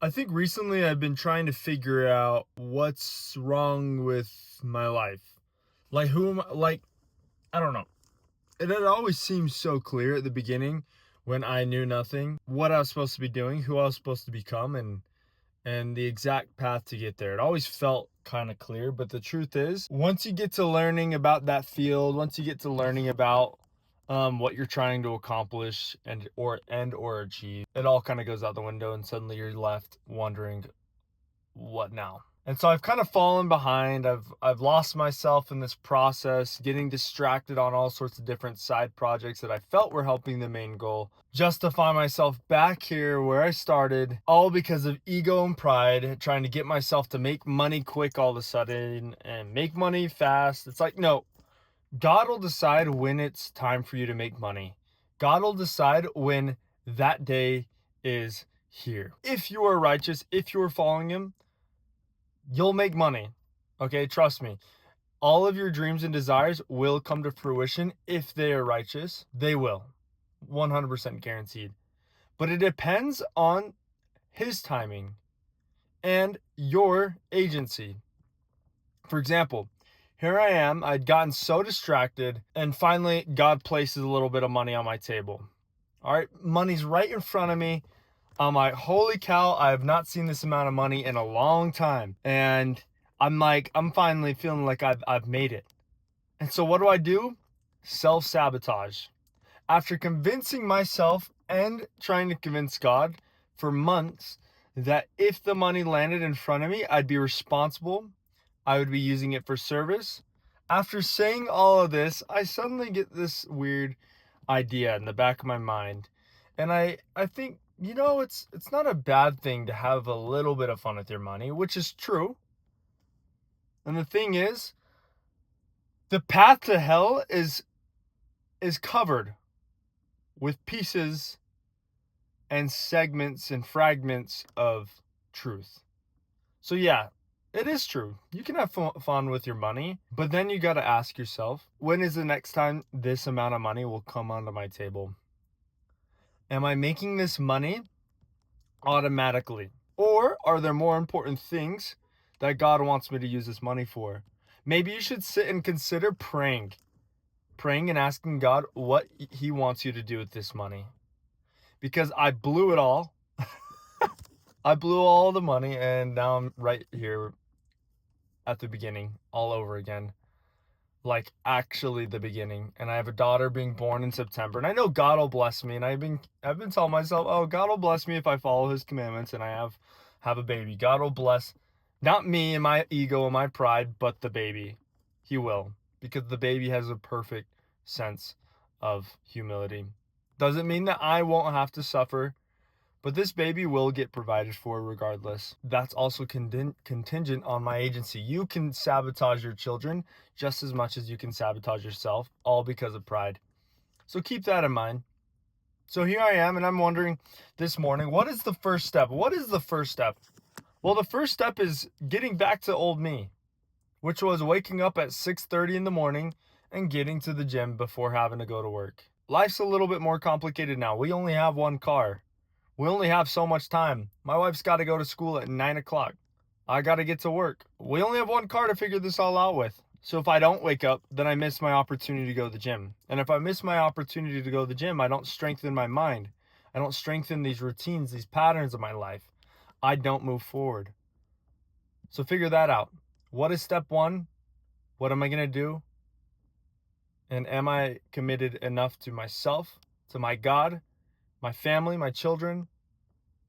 I think recently I've been trying to figure out what's wrong with my life. Like who am I, like I don't know. It had always seemed so clear at the beginning when I knew nothing, what I was supposed to be doing, who I was supposed to become and the exact path to get there. It always felt kind of clear, but the truth is, once you get to learning about that field, once you get to learning about what you're trying to accomplish and or achieve, it all kind of goes out the window, and suddenly you're left wondering, what now? And so I've kind of fallen behind. I've lost myself in this process, getting distracted on all sorts of different side projects that I felt were helping the main goal, just to find myself back here where I started, all because of ego and pride, trying to get myself to make money quick all of a sudden and make money fast. It's like, no, God will decide when it's time for you to make money. God will decide when that day is here. If you are righteous, if you are following him, you'll make money. Okay, trust me. All of your dreams and desires will come to fruition if they are righteous. They will. 100% guaranteed. But it depends on his timing and your agency. For example, here I am. I'd gotten so distracted, and finally, God places a little bit of money on my table. All right, money's right in front of me. I'm like, holy cow, I have not seen this amount of money in a long time. And I'm finally feeling like I've made it. And so what do? Self-sabotage. After convincing myself and trying to convince God for months that if the money landed in front of me, I'd be responsible, I would be using it for service. After saying all of this, I suddenly get this weird idea in the back of my mind. And I think, it's not a bad thing to have a little bit of fun with your money, which is true. And the thing is, the path to hell is covered with pieces and segments and fragments of truth. So yeah, it is true. You can have fun with your money, but then you got to ask yourself, when is the next time this amount of money will come onto my table? Am I making this money automatically? Or are there more important things that God wants me to use this money for? Maybe you should sit and consider praying and asking God what he wants you to do with this money. Because I blew it all. I blew all the money, and now I'm right here at the beginning all over again. Like actually the beginning. And I have a daughter being born in September, and I know God will bless me, and I've been telling myself, oh, God will bless me if I follow his commandments and I have a baby. God will bless not me and my ego and my pride, but the baby. He will, because the baby has a perfect sense of humility. Doesn't mean that I won't have to suffer, but this baby will get provided for regardless. That's also contingent on my agency. You can sabotage your children just as much as you can sabotage yourself, all because of pride. So keep that in mind. So here I am, and I'm wondering this morning, what is the first step? What is the first step? Well, the first step is getting back to old me, which was waking up at 6:30 in the morning and getting to the gym before having to go to work. Life's a little bit more complicated now. We only have one car. We only have so much time. My wife's got to go to school at 9 o'clock. I got to get to work. We only have one car to figure this all out with. So if I don't wake up, then I miss my opportunity to go to the gym. And if I miss my opportunity to go to the gym, I don't strengthen my mind. I don't strengthen these routines, these patterns of my life. I don't move forward. So figure that out. What is step one? What am I going to do? And am I committed enough to myself, to my God, my family, my children,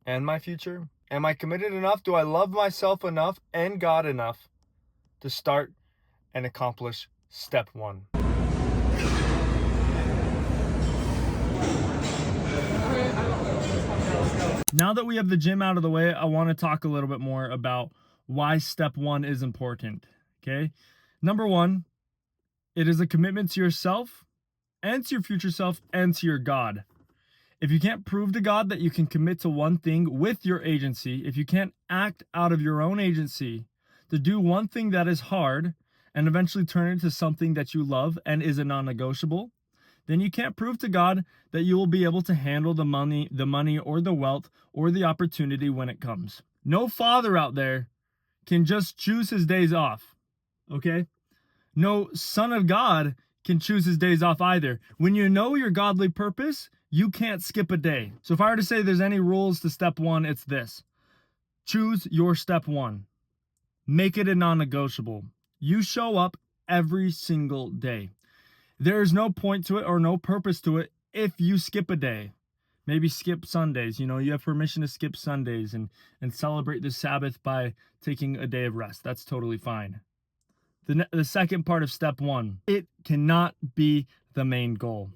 and my future? Am I committed enough? Do I love myself enough and God enough to start and accomplish step one? Now that we have the gym out of the way, I want to talk a little bit more about why step one is important. Okay. Number one, it is a commitment to yourself and to your future self and to your God. If you can't prove to God that you can commit to one thing with your agency, if you can't act out of your own agency to do one thing that is hard and eventually turn it into something that you love and is a non-negotiable, then you can't prove to God that you will be able to handle the money or the wealth or the opportunity when it comes. No father out there can just choose his days off, okay? No son of God can choose his days off either. When you know your godly purpose, you can't skip a day. So if I were to say there's any rules to step one, it's this. Choose your step one. Make it a non-negotiable. You show up every single day. There is no point to it or no purpose to it if you skip a day. Maybe skip Sundays. You know, you have permission to skip Sundays and celebrate the Sabbath by taking a day of rest. That's totally fine. The second part of step one, it cannot be the main goal.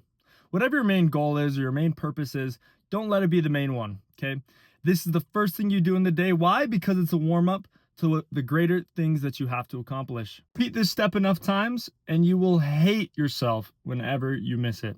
Whatever your main goal is or your main purpose is, don't let it be the main one, okay? This is the first thing you do in the day. Why? Because it's a warm-up to the greater things that you have to accomplish. Repeat this step enough times, and you will hate yourself whenever you miss it.